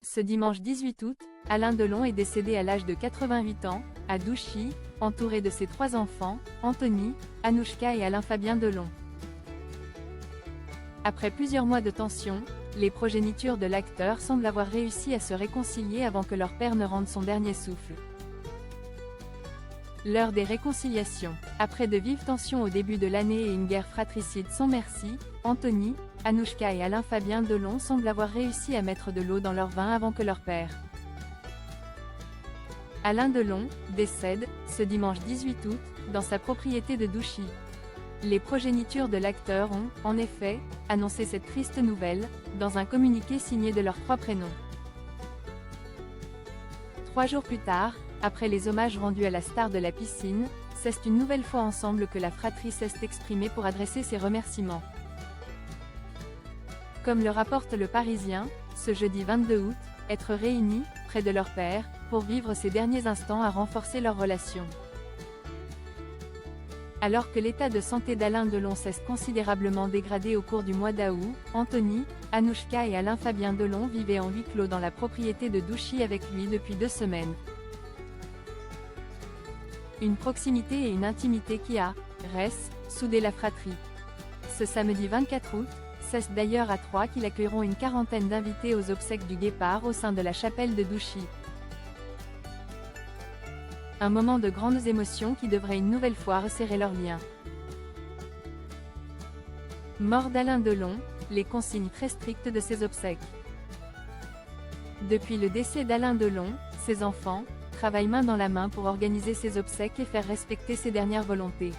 Ce dimanche 18 août, Alain Delon est décédé à l'âge de 88 ans, à Douchy, entouré de ses 3 enfants, Anthony, Anouchka et Alain-Fabien Delon. Après plusieurs mois de tension, les progénitures de l'acteur semblent avoir réussi à se réconcilier avant que leur père ne rende son dernier souffle. L'heure des réconciliations. Après de vives tensions au début de l'année et une guerre fratricide sans merci, Anthony, Anouchka et Alain-Fabien Delon semblent avoir réussi à mettre de l'eau dans leur vin avant que leur père, Alain Delon, décède, ce dimanche 18 août, dans sa propriété de Douchy. Les progénitures de l'acteur ont, en effet, annoncé cette triste nouvelle, dans un communiqué signé de leurs 3 prénoms. 3 jours plus tard, après les hommages rendus à la star de la piscine, c'est une nouvelle fois ensemble que la fratrie s'est exprimée pour adresser ses remerciements. Comme le rapporte Le Parisien, ce jeudi 22 août, être réunis, près de leur père, pour vivre ces derniers instants a renforcé leur relation. Alors que l'état de santé d'Alain Delon s'est considérablement dégradé au cours du mois d'août, Anthony, Anouchka et Alain-Fabien Delon vivaient en huis clos dans la propriété de Douchy avec lui depuis 2 semaines. Une proximité et une intimité qui soudé la fratrie. Ce samedi 24 août, c'est d'ailleurs à 3 qu'ils accueilleront une quarantaine d'invités aux obsèques du Guépard au sein de la chapelle de Douchy. Un moment de grandes émotions qui devrait une nouvelle fois resserrer leurs liens. Mort d'Alain Delon, les consignes très strictes de ses obsèques. Depuis le décès d'Alain Delon, ses enfants travaillent main dans la main pour organiser ses obsèques et faire respecter ses dernières volontés.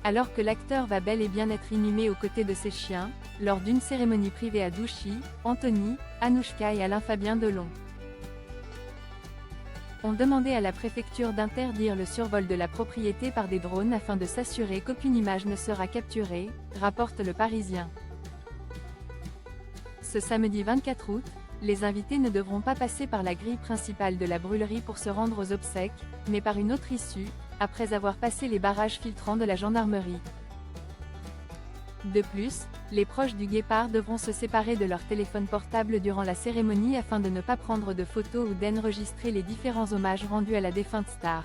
Alors que l'acteur va bel et bien être inhumé aux côtés de ses chiens, lors d'une cérémonie privée à Douchy, Anthony, Anouchka et Alain-Fabien Delon ont demandé à la préfecture d'interdire le survol de la propriété par des drones afin de s'assurer qu'aucune image ne sera capturée, rapporte Le Parisien. Ce samedi 24 août, les invités ne devront pas passer par la grille principale de la brûlerie pour se rendre aux obsèques, mais par une autre issue, après avoir passé les barrages filtrants de la gendarmerie. De plus, les proches du Guépard devront se séparer de leur téléphone portable durant la cérémonie afin de ne pas prendre de photos ou d'enregistrer les différents hommages rendus à la défunte star.